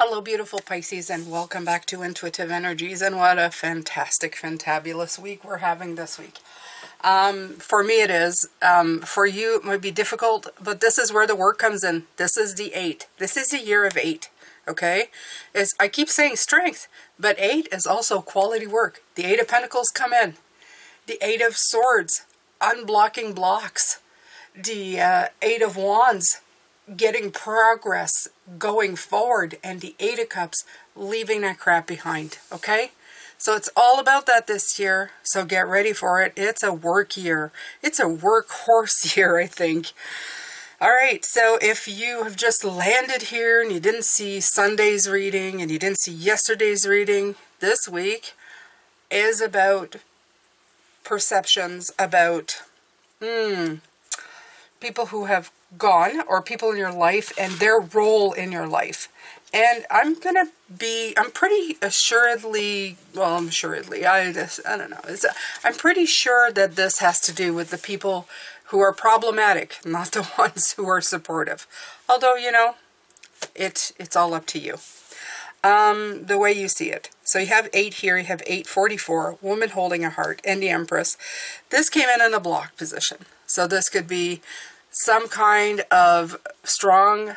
Hello, beautiful Pisces, and welcome back to Intuitive Energies. And what a fantastic, fantabulous week we're having this week. For me it is. For you it might be difficult, but this is where the work comes in. This is the 8. This is a year of 8, okay? I keep saying strength, but 8 is also quality work. The 8 of Pentacles come in. The 8 of Swords, unblocking blocks. The 8 of Wands, getting progress, going forward, and the 8 of Cups, leaving that crap behind, okay? So it's all about that this year, so get ready for it. It's a work year. It's a workhorse year, I think. All right, so if you have just landed here and you didn't see Sunday's reading and you didn't see yesterday's reading, this week is about perceptions about people who have gone, or people in your life and their role in your life. And I'm pretty assuredly, I don't know. I'm pretty sure that this has to do with the people who are problematic, not the ones who are supportive. Although, you know, it's all up to you. The way you see it. So you have 8 here, you have 844, woman holding a heart, and the Empress. This came in a block position. So this could be some kind of strong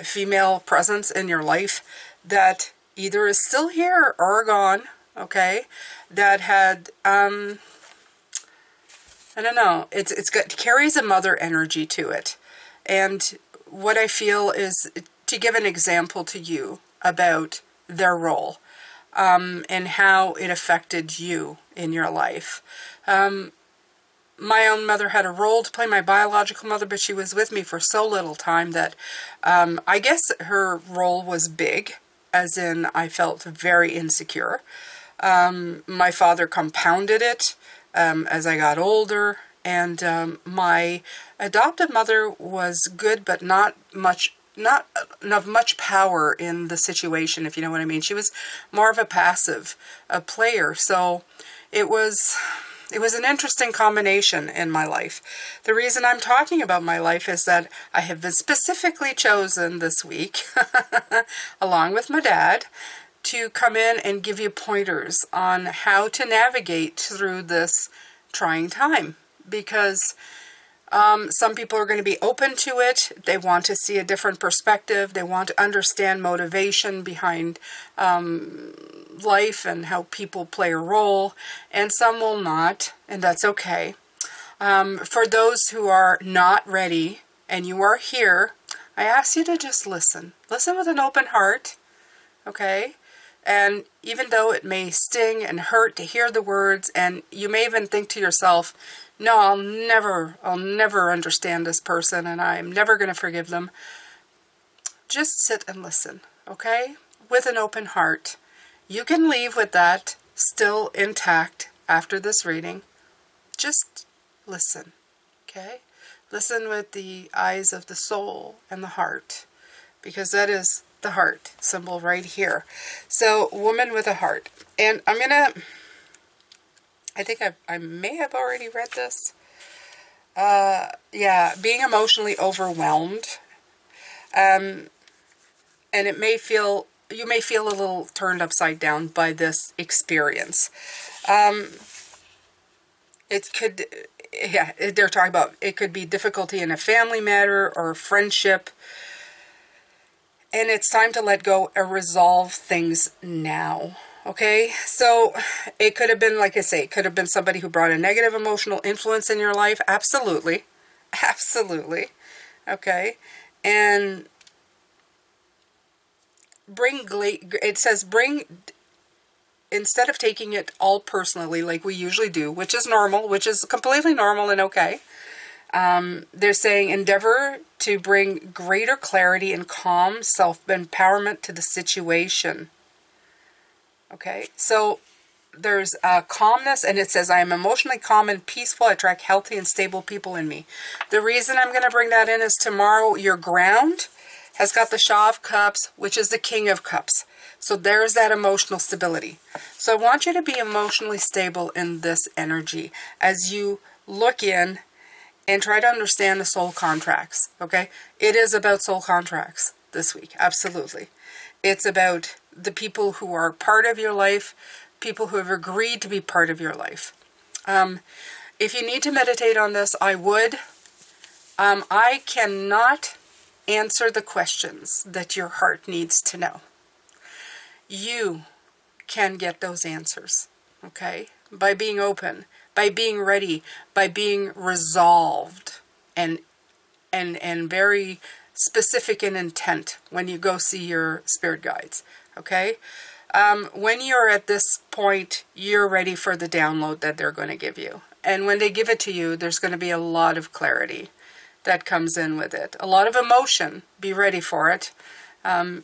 female presence in your life that either is still here or gone, okay, that had, I don't know, it carries a mother energy to it. And what I feel is to give an example to you about their role and how it affected you in your life. My own mother had a role to play, my biological mother, but she was with me for so little time that I guess her role was big, as in I felt very insecure. My father compounded it as I got older, and my adoptive mother was good, but not of much power in the situation, if you know what I mean. She was more of a passive player, so it was an interesting combination in my life. The reason I'm talking about my life is that I have been specifically chosen this week, along with my dad, to come in and give you pointers on how to navigate through this trying time. Because some people are going to be open to it. They want to see a different perspective. They want to understand motivation behind life and how people play a role. And some will not, and that's okay. For those who are not ready and you are here, I ask you to just listen. Listen with an open heart, okay? And even though it may sting and hurt to hear the words, and you may even think to yourself, no, I'll never understand this person, and I'm never going to forgive them. Just sit and listen, okay? With an open heart. You can leave with that still intact after this reading. Just listen, okay? Listen with the eyes of the soul and the heart, because that is the heart symbol right here. So, woman with a heart. And I think I may have already read this. Yeah, being emotionally overwhelmed. And you may feel a little turned upside down by this experience. It could, yeah, they're talking about, it could be difficulty in a family matter or a friendship. And it's time to let go and resolve things now. Okay, so it could have been, like I say, it could have been somebody who brought a negative emotional influence in your life. Absolutely. Absolutely. Okay. And it says instead of taking it all personally like we usually do, which is normal, which is completely normal and okay. They're saying endeavor to bring greater clarity and calm self-empowerment to the situation. Okay, so there's calmness, and it says, I am emotionally calm and peaceful. I attract healthy and stable people in me. The reason I'm going to bring that in is tomorrow your ground has got the Shah of Cups, which is the King of Cups. So there's that emotional stability. So I want you to be emotionally stable in this energy as you look in and try to understand the soul contracts, okay? It is about soul contracts. this week. Absolutely. It's about the people who are part of your life, people who have agreed to be part of your life. If you need to meditate on this, I would. I cannot answer the questions that your heart needs to know. You can get those answers, okay? By being open, by being ready, by being resolved, and very specific in intent when you go see your spirit guides, okay? When you're at this point, you're ready for the download that they're going to give you. And when they give it to you, there's going to be a lot of clarity that comes in with it. A lot of emotion. Be ready for it.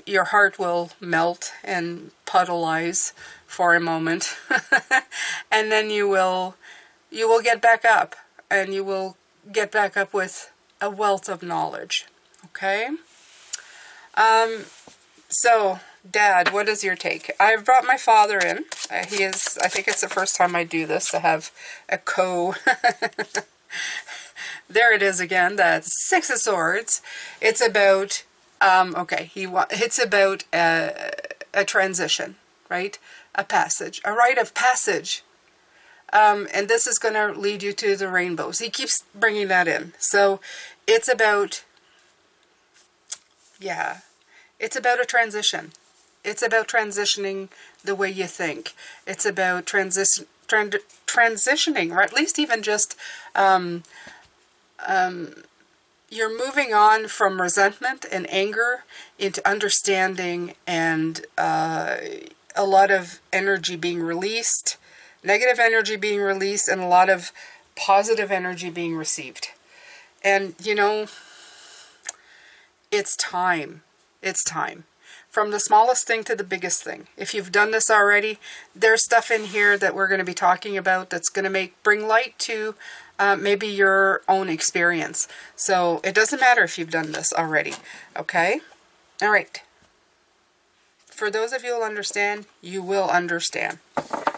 Your heart will melt and puddleize for a moment. And then you will get back up. And you will get back up with a wealth of knowledge. Okay? So, Dad, what is your take? I've brought my father in. I think it's the first time I do this, to have a There it is again, the Six of Swords. It's about, it's about a transition, right? A passage, a rite of passage. And this is going to lead you to the rainbows. He keeps bringing that in. So it's about, it's about a transition. It's about transitioning the way you think. It's about transitioning, or at least even just, you're moving on from resentment and anger into understanding, and a lot of energy being released, negative energy being released, and a lot of positive energy being received. And, it's time. It's time. From the smallest thing to the biggest thing. If you've done this already, there's stuff in here that we're going to be talking about that's going to bring light to maybe your own experience. So it doesn't matter if you've done this already. Okay? All right. For those of you who understand, you will understand.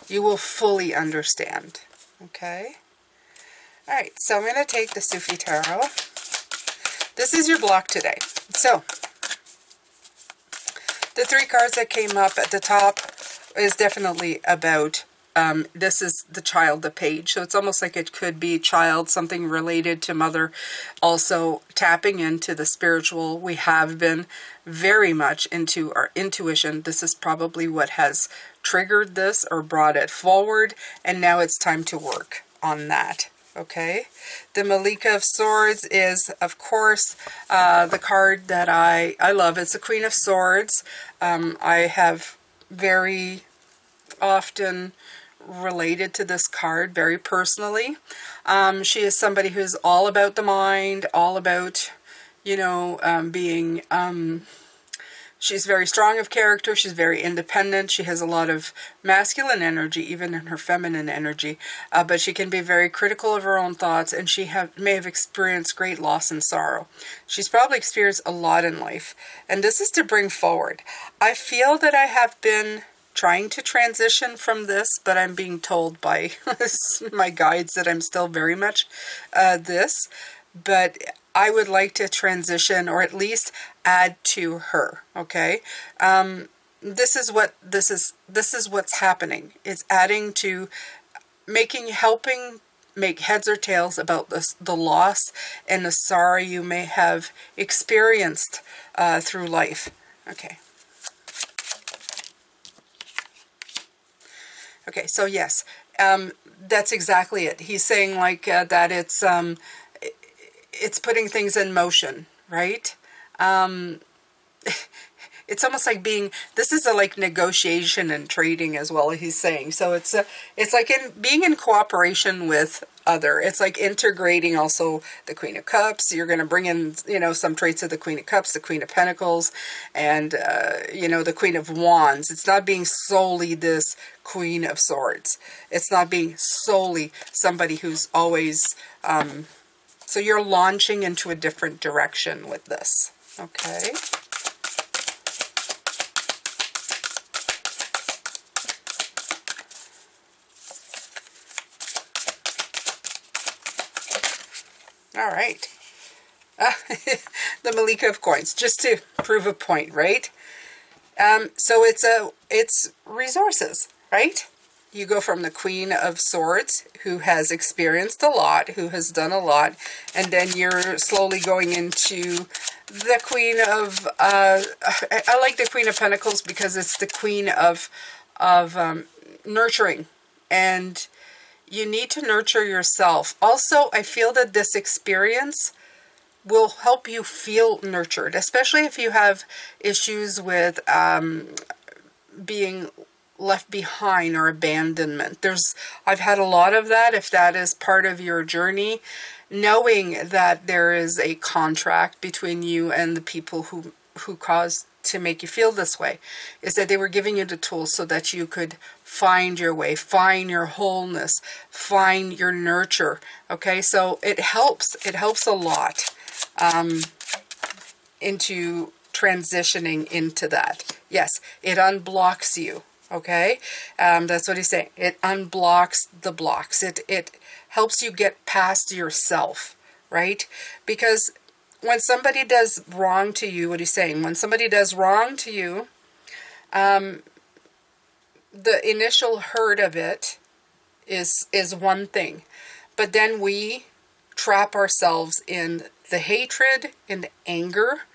You will fully understand. Okay? All right. So I'm going to take the Sufi Tarot. This is your block today. So the 3 cards that came up at the top is definitely about, this is the child, the page. So it's almost like it could be child, something related to mother. Also tapping into the spiritual. We have been very much into our intuition. This is probably what has triggered this or brought it forward. And now it's time to work on that. Okay, the Malika of Swords is, of course, the card that I love. It's the Queen of Swords. I have very often related to this card very personally. She is somebody who's all about the mind, all about, being... She's very strong of character. She's very independent. She has a lot of masculine energy, even in her feminine energy. But she can be very critical of her own thoughts, and she may have experienced great loss and sorrow. She's probably experienced a lot in life. And this is to bring forward. I feel that I have been trying to transition from this, but I'm being told by my guides that I'm still very much this. But I would like to transition, or at least add to her. Okay, this is what's happening. It's adding to, helping make heads or tails about the loss and the sorrow you may have experienced through life. Okay. Okay, so yes, that's exactly it. He's saying that it's putting things in motion, right? It's almost like this is like negotiation and trading as well, he's saying. So it's like being in cooperation with other. It's like integrating also the Queen of Cups. You're going to bring in, some traits of the Queen of Cups, the Queen of Pentacles, and, the Queen of Wands. It's not being solely this Queen of Swords. It's not being solely somebody who's always... So you're launching into a different direction with this, okay? All right. The Malika of Coins, just to prove a point, right? So it's resources, right? You go from the Queen of Swords, who has experienced a lot, who has done a lot, and then you're slowly going into the Queen of, I like the Queen of Pentacles because it's the Queen of nurturing, and you need to nurture yourself. Also, I feel that this experience will help you feel nurtured, especially if you have issues with being left behind or abandonment. I've had a lot of that. If that is part of your journey, knowing that there is a contract between you and the people who caused to make you feel this way, is that they were giving you the tools so that you could find your way, find your wholeness, find your nurture. Okay, so it helps a lot into transitioning into that. Yes, it unblocks you. Okay, that's what he's saying. It unblocks the blocks. It helps you get past yourself, right? Because when somebody does wrong to you, what he's saying, when somebody does wrong to you, the initial hurt of it is one thing, but then we trap ourselves in the hatred, in the anger,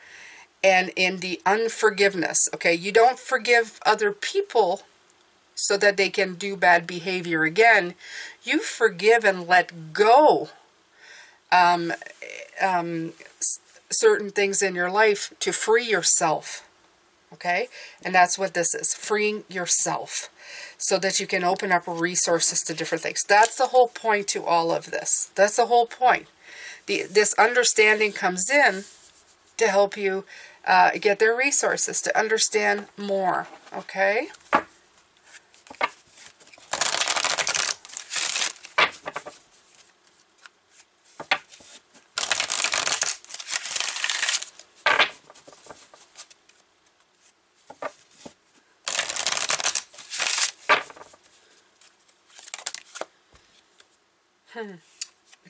and in the unforgiveness. Okay, you don't forgive other people so that they can do bad behavior again. You forgive and let go certain things in your life to free yourself. Okay, and that's what this is, freeing yourself so that you can open up resources to different things. That's the whole point to all of this. That's the whole point. This understanding comes in to help you get their resources, to understand more. Okay.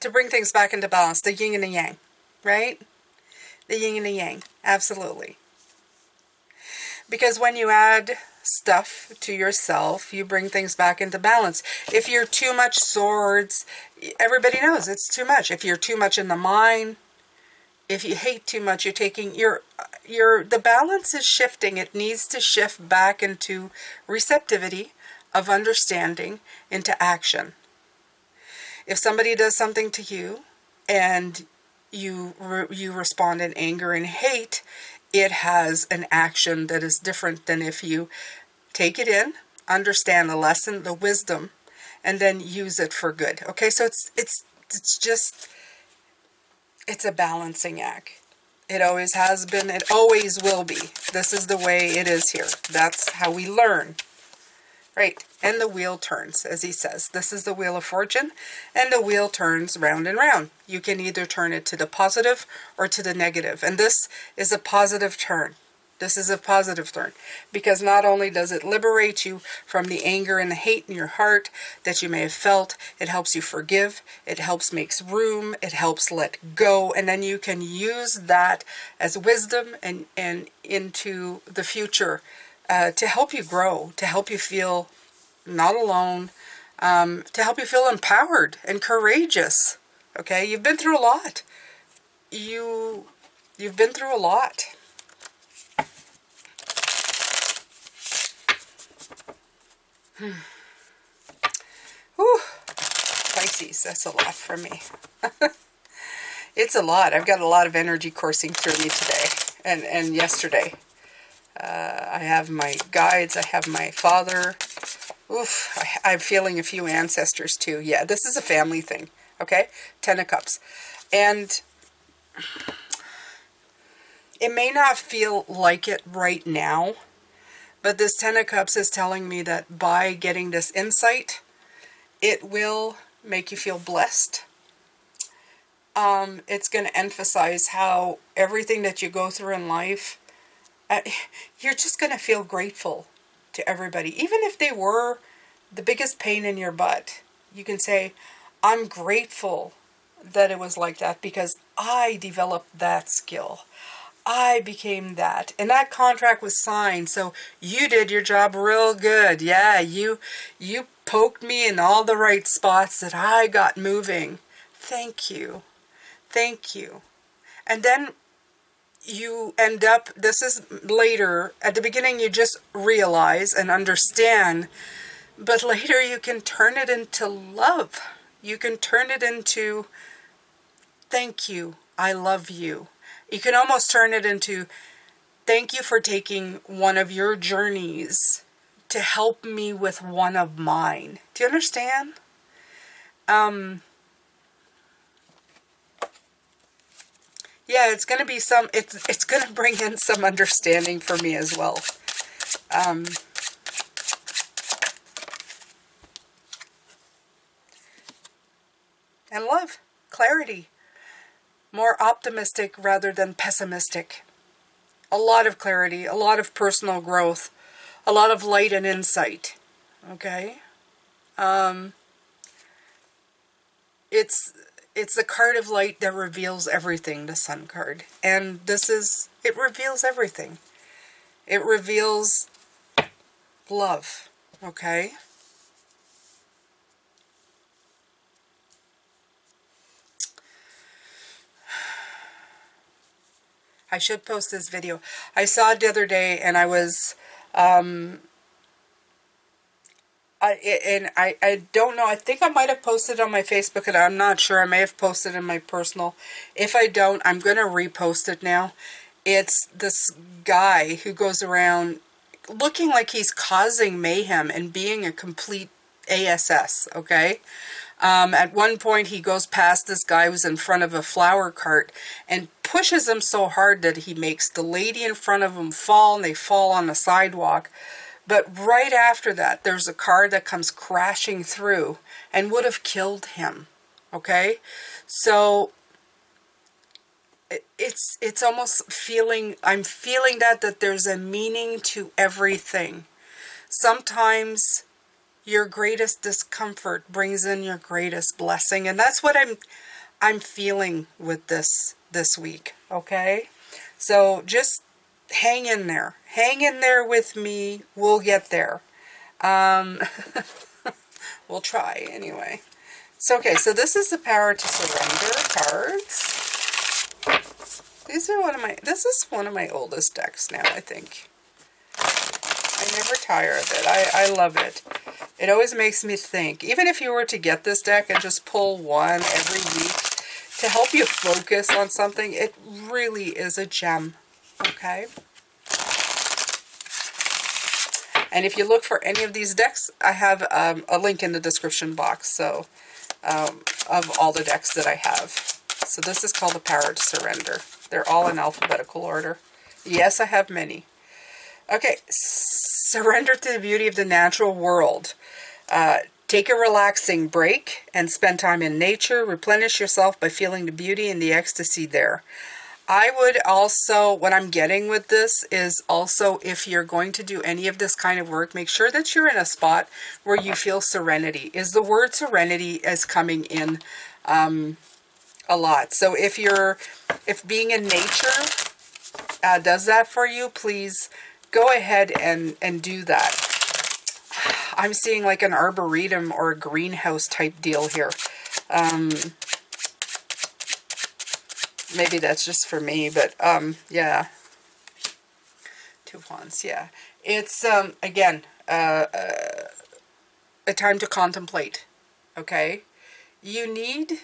To bring things back into balance, the yin and the yang, right? The yin and the yang, absolutely. Because when you add stuff to yourself, you bring things back into balance. If you're too much swords, everybody knows it's too much. If you're too much in the mind, if you hate too much, you're taking the balance is shifting. It needs to shift back into receptivity of understanding, into action. If somebody does something to you and you respond in anger and hate, it has an action that is different than if you take it in, understand the lesson, the wisdom, and then use it for good. Okay, so it's a balancing act. It always has been, it always will be. This is the way it is here. That's how we learn. Right, and the wheel turns, as he says. This is the wheel of fortune, and the wheel turns round and round. You can either turn it to the positive or to the negative, and this is a positive turn. This is a positive turn, because not only does it liberate you from the anger and the hate in your heart that you may have felt, it helps you forgive, it helps makes room, it helps let go, and then you can use that as wisdom and into the future. To help you grow, to help you feel not alone, to help you feel empowered and courageous. Okay, you've been through a lot. You've been through a lot. Whew. Pisces, that's a lot for me. It's a lot. I've got a lot of energy coursing through me today and yesterday. I have my guides, I have my father. Oof, I'm feeling a few ancestors too. Yeah, this is a family thing, okay? 10 of Cups. And it may not feel like it right now, but this 10 of Cups is telling me that by getting this insight, it will make you feel blessed. It's going to emphasize how everything that you go through in life, you're just going to feel grateful to everybody. Even if they were the biggest pain in your butt, you can say, I'm grateful that it was like that because I developed that skill. I became that. And that contract was signed. So you did your job real good. Yeah, you poked me in all the right spots that I got moving. Thank you. Thank you. And then you end up, this is later, at the beginning you just realize and understand, but later you can turn it into love. You can turn it into, thank you, I love you. You can almost turn it into, thank you for taking one of your journeys to help me with one of mine. Do you understand? Yeah, it's going to be it's going to bring in some understanding for me as well. And love, clarity, more optimistic rather than pessimistic. A lot of clarity, a lot of personal growth, a lot of light and insight. Okay? It's the card of light that reveals everything, the Sun card. And it reveals everything. It reveals love. Okay? I should post this video. I saw it the other day and I was, I don't know, I think I might have posted on my Facebook and I'm not sure. I may have posted in my personal. If I don't, I'm going to repost it now. It's this guy who goes around looking like he's causing mayhem and being a complete ASS, okay? At one point, he goes past this guy who's in front of a flower cart and pushes him so hard that he makes the lady in front of him fall, and they fall on the sidewalk. But right after that, there's a car that comes crashing through and would have killed him. Okay? So it's almost I'm feeling that there's a meaning to everything. Sometimes your greatest discomfort brings in your greatest blessing, and that's what I'm feeling with this week. Okay? So just hang in there. Hang in there with me. We'll get there. We'll try anyway. So, okay, so this is the Power to Surrender cards. This is one of my oldest decks now, I think. I never tire of it. I love it. It always makes me think. Even if you were to get this deck and just pull one every week to help you focus on something, it really is a gem. Okay? And if you look for any of these decks, I have a link in the description box, so of all the decks that I have. So this is called the Power to Surrender. They're all in alphabetical order. Yes, I have many. Okay, surrender to the beauty of the natural world. Take a relaxing break and spend time in nature. Replenish yourself by feeling the beauty and the ecstasy there. I would also, what I'm getting with this is also, if you're going to do any of this kind of work, make sure that you're in a spot where you feel serenity. The word serenity is coming in a lot. So if being in nature does that for you, please go ahead and do that. I'm seeing like an arboretum or a greenhouse type deal here. Maybe that's just for me, but yeah. 2 of Wands, yeah. It's, again, a time to contemplate, okay? You need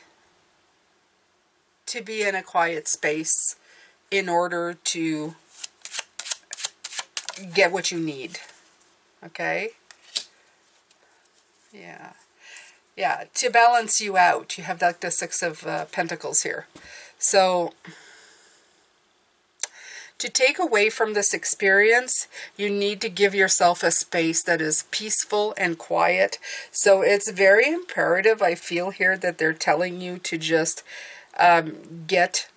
to be in a quiet space in order to get what you need, okay? Yeah. Yeah, to balance you out. You have like the Six of Pentacles here. So, to take away from this experience, you need to give yourself a space that is peaceful and quiet. So it's very imperative, I feel here, that they're telling you to just get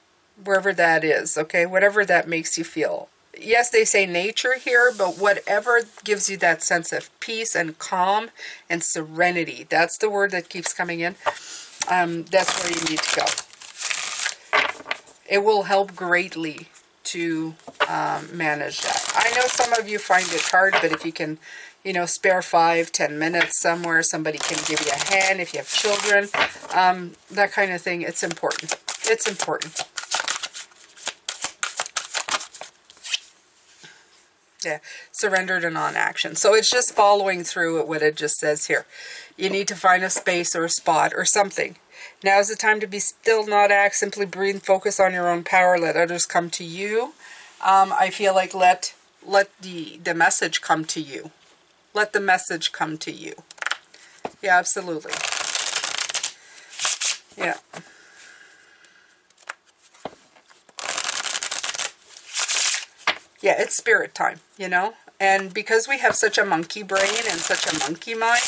wherever that is, okay? Whatever that makes you feel. Yes, they say nature here, but whatever gives you that sense of peace and calm and serenity. That's the word that keeps coming in. That's where you need to go. It will help greatly to manage that. I know some of you find it hard, but if you can, you know, spare 5-10 minutes somewhere, somebody can give you a hand if you have children, that kind of thing, it's important. It's important. Yeah, surrender to non-action. So it's just following through what it just says here. You need to find a space or a spot or something. Now is the time to be still, not act. Simply breathe, focus on your own power. Let others come to you. I feel like let the message come to you. Let the message come to you. Yeah, absolutely. Yeah. Yeah, it's spirit time, you know? And because we have such a monkey brain and such a monkey mind,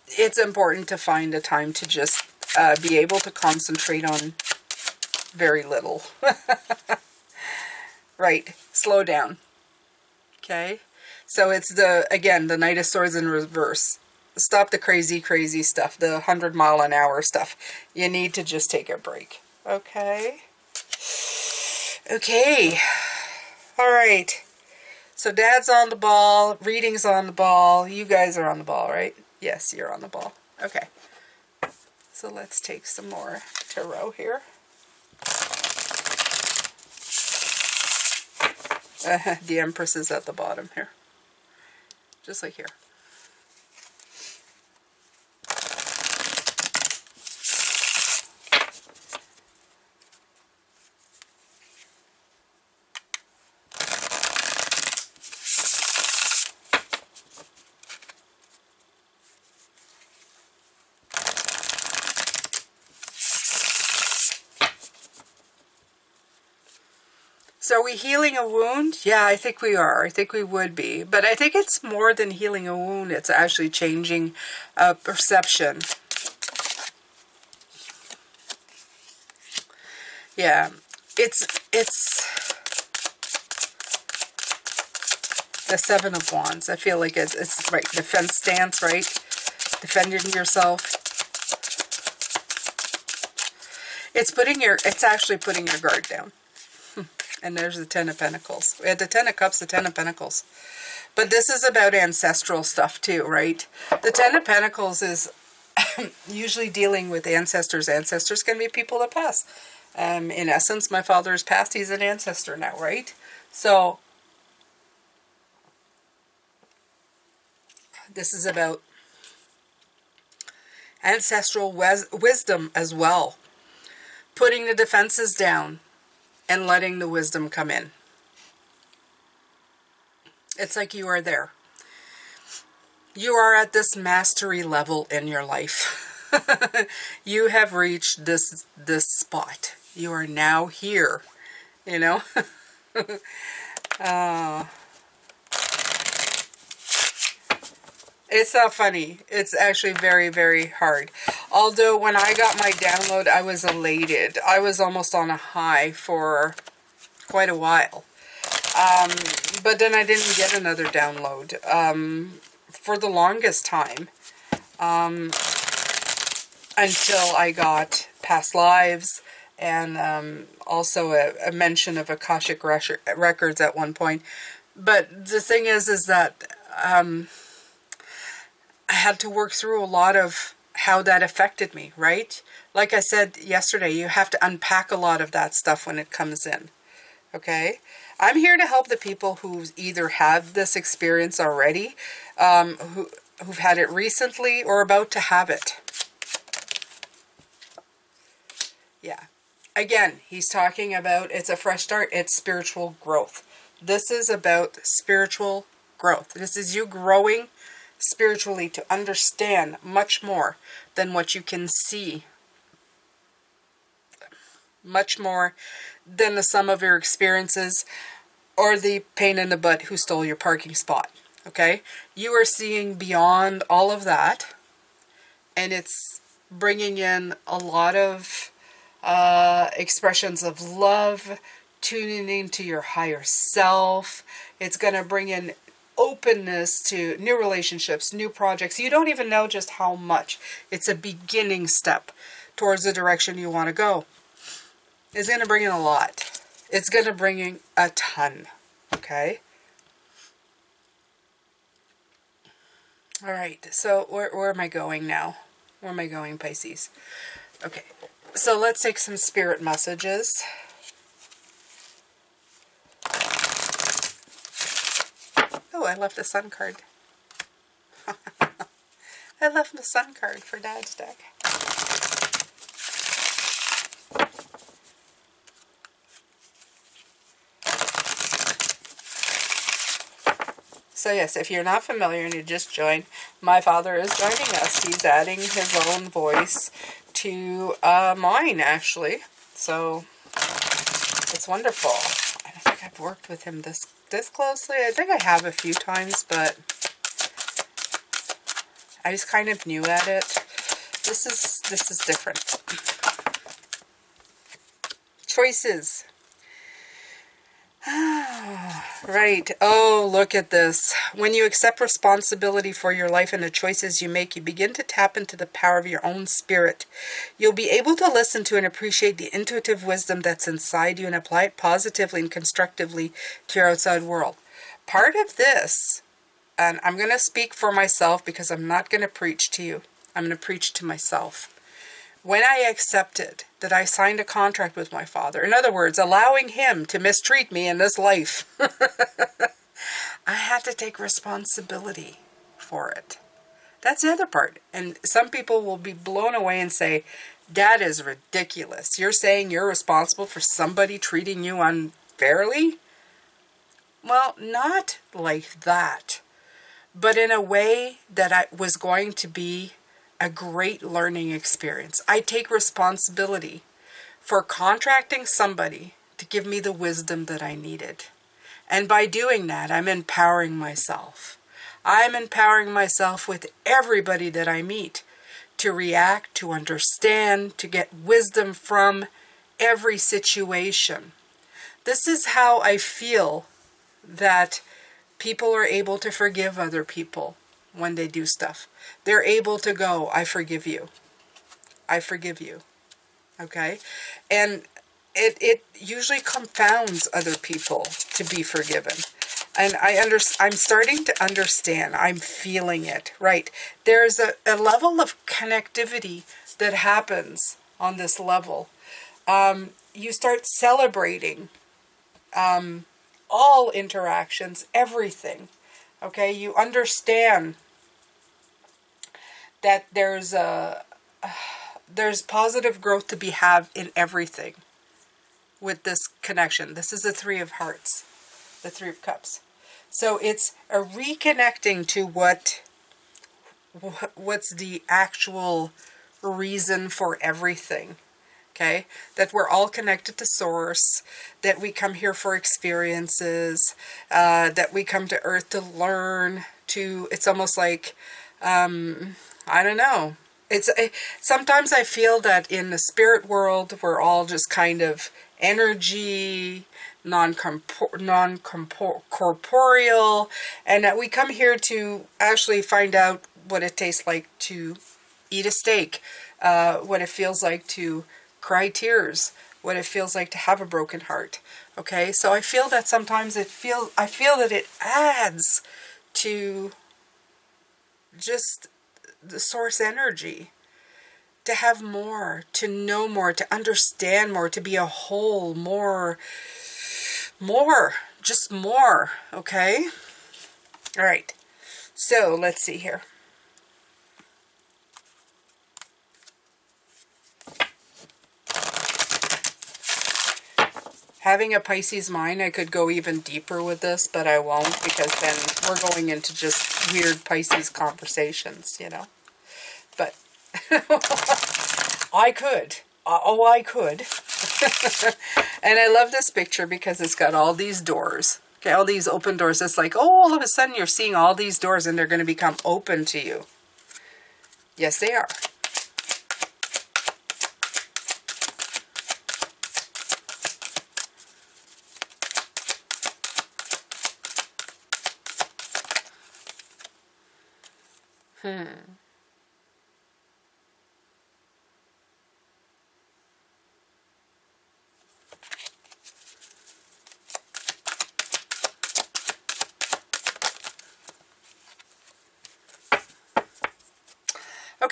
it's important to find a time to just be able to concentrate on very little. Right. Slow down. Okay? So it's again, the Knight of Swords in reverse. Stop the crazy, crazy stuff, the 100-mile-an-hour stuff. You need to just take a break. Okay? Okay. All right. So Dad's on the ball, reading's on the ball. You guys are on the ball, right? Yes, you're on the ball. Okay. So let's take some more tarot here. The Empress is at the bottom here. Just like here. So are we healing a wound? Yeah, I think we are. I think we would be. But I think it's more than healing a wound. It's actually changing perception. Yeah. It's the Seven of Wands. I feel like it's right. Defense stance, right? Defending yourself. It's actually putting your guard down. And there's the Ten of Pentacles. We had the Ten of Cups, the Ten of Pentacles. But this is about ancestral stuff too, right? The Ten of Pentacles is usually dealing with ancestors. Ancestors can be people that pass. In essence, my father has passed. He's an ancestor now, right? So this is about ancestral wisdom as well. Putting the defenses down and letting the wisdom come in. It's like you are there. You are at this mastery level in your life. You have reached this spot. You are now here, you know? It's not funny. It's actually very, very hard. Although when I got my download, I was elated. I was almost on a high for quite a while. But then I didn't get another download for the longest time until I got past lives and also a mention of Akashic Records at one point. But the thing is that I had to work through a lot of how that affected me, right? Like I said yesterday, you have to unpack a lot of that stuff when it comes in, okay? I'm here to help the people who either have this experience already, who've had it recently, or about to have it. Yeah. Again, he's talking about it's a fresh start. It's spiritual growth. This is about spiritual growth. This is you growing spiritually to understand much more than what you can see. Much more than the sum of your experiences or the pain in the butt who stole your parking spot. Okay? You are seeing beyond all of that, and it's bringing in a lot of expressions of love, tuning into your higher self. It's going to bring in openness to new relationships, new projects. You don't even know just how much. It's a beginning step towards the direction you want to go. It's going to bring in a lot. It's going to bring you a ton. Okay? All right. So where am I going now? Where am I going, Pisces? Okay. So let's take some spirit messages. Oh, I left the sun card. I left the sun card for Dad's deck. So yes, if you're not familiar and you just joined, my father is joining us. He's adding his own voice to mine, actually. So it's wonderful. I don't think I've worked with him this closely. I think I have a few times, but I just kind of new at it. This is different. Choices. Right. Oh, look at this. When you accept responsibility for your life and the choices you make, you begin to tap into the power of your own spirit. You'll be able to listen to and appreciate the intuitive wisdom that's inside you and apply it positively and constructively to your outside world. Part of this, and I'm going to speak for myself because I'm not going to preach to you. I'm going to preach to myself. When I accepted that I signed a contract with my father, in other words, allowing him to mistreat me in this life, I had to take responsibility for it. That's the other part. And some people will be blown away and say, that is ridiculous. You're saying you're responsible for somebody treating you unfairly? Well, not like that, but in a way that I was going to be a great learning experience. I take responsibility for contracting somebody to give me the wisdom that I needed. And by doing that, I'm empowering myself. I'm empowering myself with everybody that I meet to react, to understand, to get wisdom from every situation. This is how I feel that people are able to forgive other people when they do stuff. They're able to go, I forgive you. I forgive you. Okay? And it usually confounds other people to be forgiven. And I'm starting to understand. I'm feeling it. Right. There's a level of connectivity that happens on this level. You start celebrating all interactions, everything. Okay? You understand that there's positive growth to be had in everything with this connection. This is the Three of Hearts, the Three of Cups. So it's a reconnecting to what's the actual reason for everything. Okay? That we're all connected to Source, that we come here for experiences, that we come to Earth to learn, it's almost like, I don't know. Sometimes I feel that in the spirit world, we're all just kind of energy, non-corporeal, and that we come here to actually find out what it tastes like to eat a steak, what it feels like to cry tears, what it feels like to have a broken heart. Okay, so I feel that sometimes I feel that it adds to just the source energy, to have more, to know more, to understand more, to be a whole, more, just more, okay? All right, so let's see here. Having a Pisces mind, I could go even deeper with this, but I won't, because then we're going into just weird Pisces conversations, you know? But I could. I could. And I love this picture because it's got all these doors. Okay, all these open doors. It's like, oh, all of a sudden you're seeing all these doors and they're going to become open to you. Yes, they are.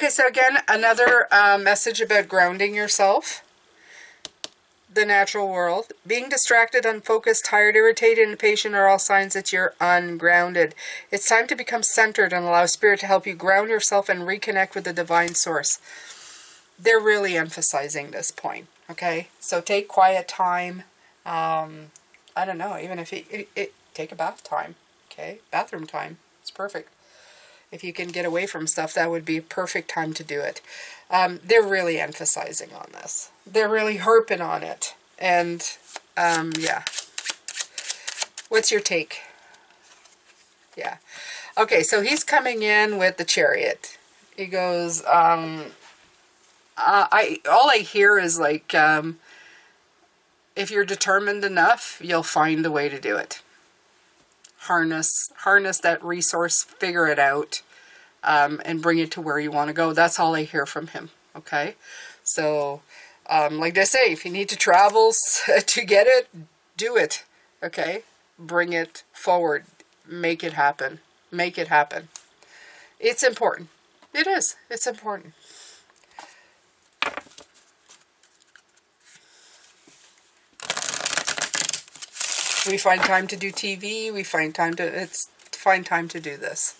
Okay, so again, another message about grounding yourself. The natural world. Being distracted, unfocused, tired, irritated, impatient are all signs that you're ungrounded. It's time to become centered and allow Spirit to help you ground yourself and reconnect with the divine source. They're really emphasizing this point, okay? So take quiet time. I don't know, even if it take a bath time, okay? Bathroom time. It's perfect. If you can get away from stuff, that would be a perfect time to do it. They're really emphasizing on this. They're really harping on it. And, yeah. What's your take? Yeah. Okay, so he's coming in with the Chariot. He goes, all I hear is like, if you're determined enough, you'll find a way to do it. Harness that resource, figure it out, and bring it to where you want to go. That's all I hear from him, okay? So, like I say, if you need to travel to get it, do it, okay? Bring it forward. Make it happen. Make it happen. It's important. It is. It's important. We find time to do TV. We find time to, find time to do this.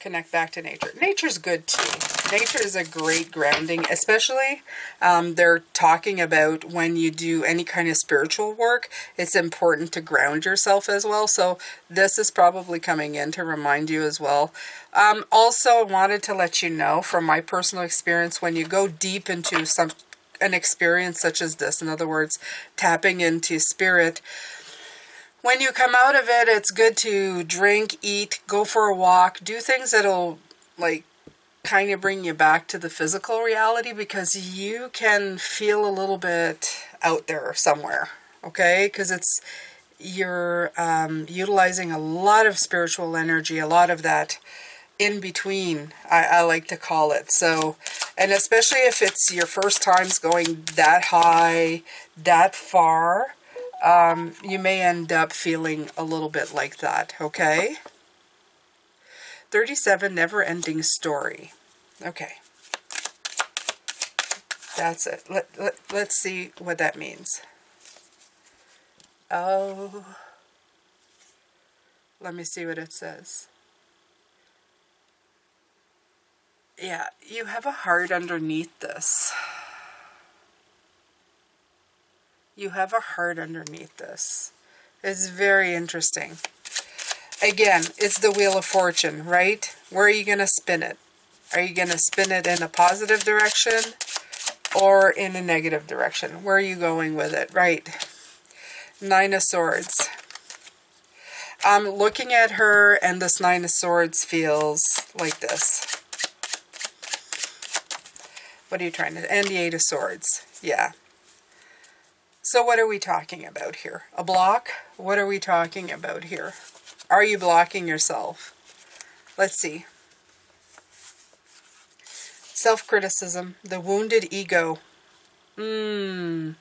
Connect back to nature. Nature's good too. Nature is a great grounding, especially they're talking about when you do any kind of spiritual work, it's important to ground yourself as well. So this is probably coming in to remind you as well. Also wanted to let you know from my personal experience, when you go deep into an experience such as this, in other words, tapping into spirit, when you come out of it, it's good to drink, eat, go for a walk, do things that'll like kind of bring you back to the physical reality, because you can feel a little bit out there somewhere, okay? Because you're utilizing a lot of spiritual energy, a lot of that in between, I like to call it. So, and especially if it's your first times going that high, that far, you may end up feeling a little bit like that, okay? 37, never-ending story. Okay. That's it. Let's see what that means. Oh. Let me see what it says. Yeah, you have a heart underneath this. You have a heart underneath this. It's very interesting. Again, it's the Wheel of Fortune, right? Where are you going to spin it? Are you going to spin it in a positive direction or in a negative direction? Where are you going with it? Right. 9 of Swords. I'm looking at her, and this 9 of Swords feels like this. What are you trying to... And the 8 of Swords. Yeah. So what are we talking about here? A block? What are we talking about here? Are you blocking yourself? Let's see. Self-criticism. The wounded ego. There's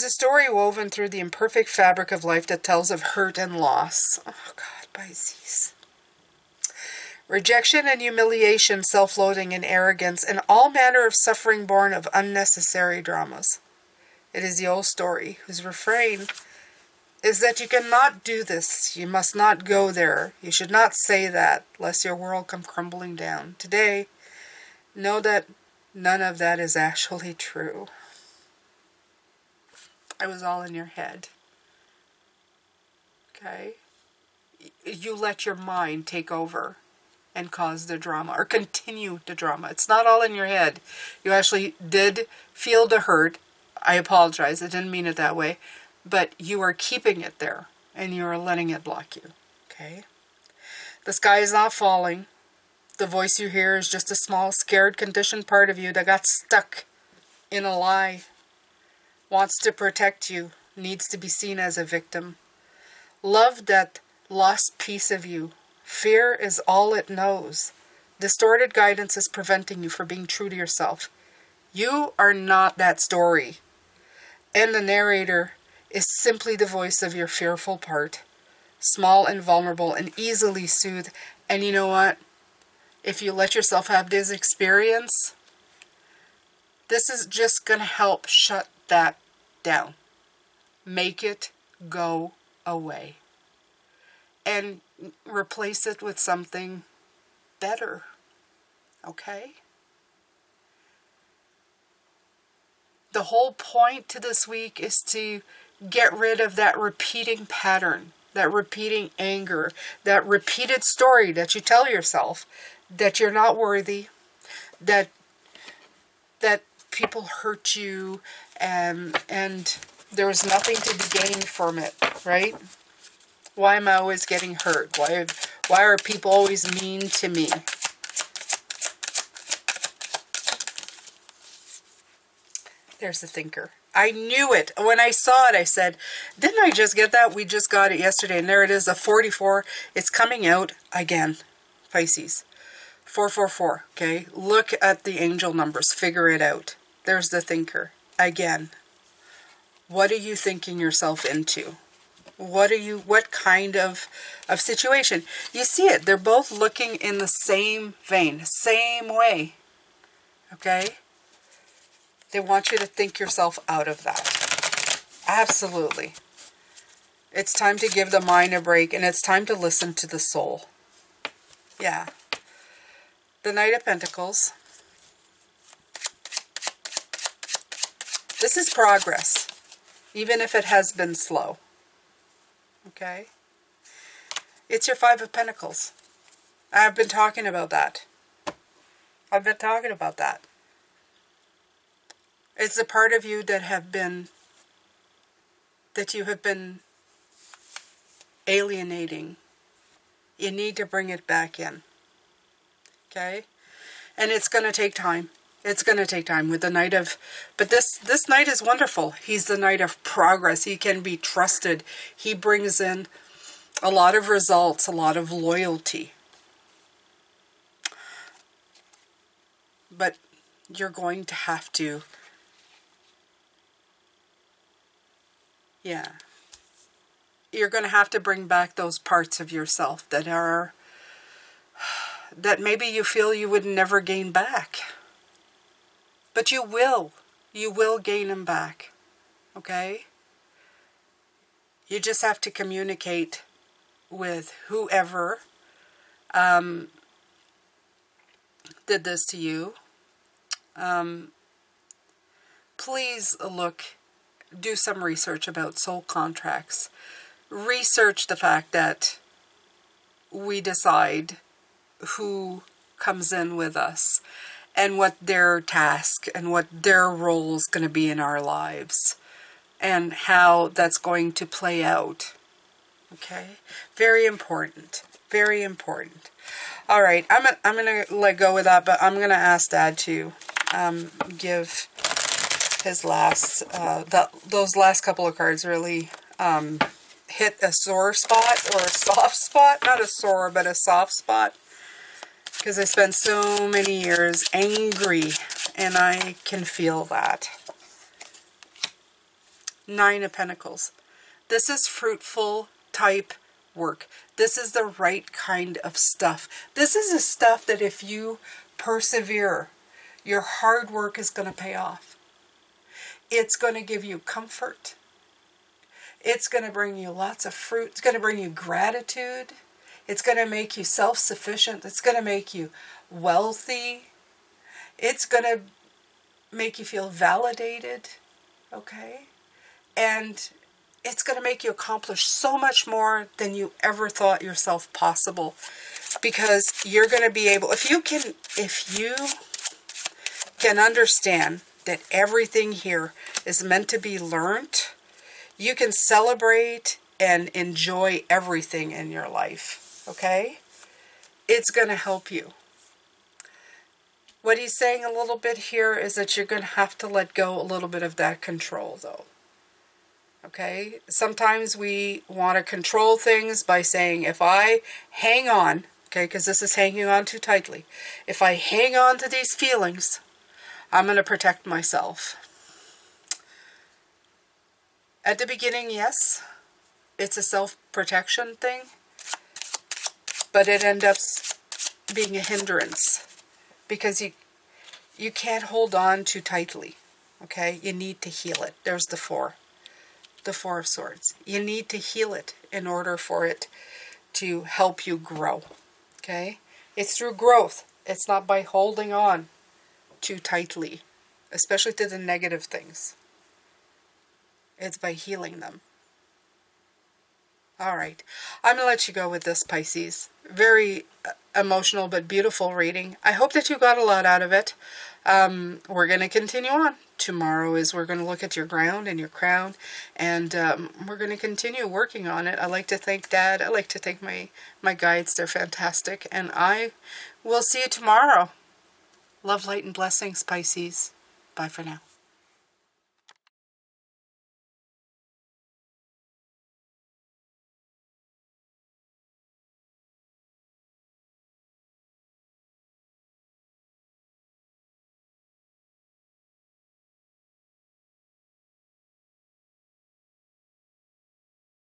a story woven through the imperfect fabric of life that tells of hurt and loss. Oh God, Pisces. Rejection and humiliation, self-loathing and arrogance, and all manner of suffering born of unnecessary dramas. It is the old story, whose refrain is that you cannot do this. You must not go there. You should not say that, lest your world come crumbling down. Today, know that none of that is actually true. It was all in your head. Okay? You let your mind take over and cause the drama, or continue the drama. It's not all in your head. You actually did feel the hurt. I apologize. I didn't mean it that way. But you are keeping it there, and you are letting it block you. Okay? The sky is not falling. The voice you hear is just a small, scared, conditioned part of you that got stuck in a lie. Wants to protect you. Needs to be seen as a victim. Love that lost piece of you. Fear is all it knows. Distorted guidance is preventing you from being true to yourself. You are not that story. And the narrator is simply the voice of your fearful part. small and vulnerable and easily soothed. And you know what? If you let yourself have this experience, this is just going to help shut that down. Make it go away. And replace it with something better. Okay? The whole point to this week is to get rid of that repeating pattern, that repeating anger, that repeated story that you tell yourself that you're not worthy, that people hurt you, and there was nothing to be gained from it, right? Why am I always getting hurt? Why are people always mean to me? There's the thinker. I knew it. When I saw it, I said, didn't I just get that? We just got it yesterday. And there it is, a 44. It's coming out again. Pisces. 444. Okay. Look at the angel numbers. Figure it out. There's the thinker. Again. What are you thinking yourself into? What kind of situation? You see it. They're both looking in the same vein. Same way. Okay. They want you to think yourself out of that. Absolutely. It's time to give the mind a break, and it's time to listen to the soul. Yeah. The Knight of Pentacles. This is progress, even if it has been slow. Okay? It's your Five of Pentacles. I've been talking about that. It's the part of you that you have been alienating. You need to bring it back in. Okay? And it's going to take time. It's going to take time with the Knight of... But this Knight is wonderful. He's the Knight of progress. He can be trusted. He brings in a lot of results, a lot of loyalty. But you're going to have to... Yeah. You're going to have to bring back those parts of yourself that maybe you feel you would never gain back. But you will. You will gain them back. Okay? You just have to communicate with whoever did this to you. Please do some research about soul contracts. Research the fact that we decide who comes in with us and what their task and what their role is going to be in our lives and how that's going to play out. Okay? Very important. Very important. All right. I'm going to let go with that, but I'm going to ask Dad to give his last, those last couple of cards really hit a sore spot or a soft spot. Not a sore, but a soft spot. Because I spent so many years angry, and I can feel that. Nine of Pentacles. This is fruitful type work. This is the right kind of stuff. This is the stuff that if you persevere, your hard work is going to pay off. It's going to give you comfort. It's going to bring you lots of fruit. It's going to bring you gratitude. It's going to make you self-sufficient. It's going to make you wealthy. It's going to make you feel validated. Okay? And it's going to make you accomplish so much more than you ever thought yourself possible. Because you're going to be able, if you can understand that everything here is meant to be learnt, you can celebrate and enjoy everything in your life. Okay? It's going to help you. What he's saying a little bit here is that you're going to have to let go a little bit of that control, though. Okay? Sometimes we want to control things by saying, if I hang on, okay, because this is hanging on too tightly. If I hang on to these feelings, I'm going to protect myself. At the beginning, yes. it's a self-protection thing, but it ends up being a hindrance because you can't hold on too tightly, okay? You need to heal it. There's the Four of Swords. You need to heal it in order for it to help you grow, okay? It's through growth. It's not by holding on too tightly, especially to the negative things. It's by healing them. All right. I'm going to let you go with this, Pisces. Very emotional but beautiful reading. I hope that you got a lot out of it. We're going to continue on. Tomorrow we're going to look at your ground and your crown, and we're going to continue working on it. I like to thank Dad. I like to thank my guides. They're fantastic. And I will see you tomorrow. Love, light, and blessings, Pisces. Bye for now.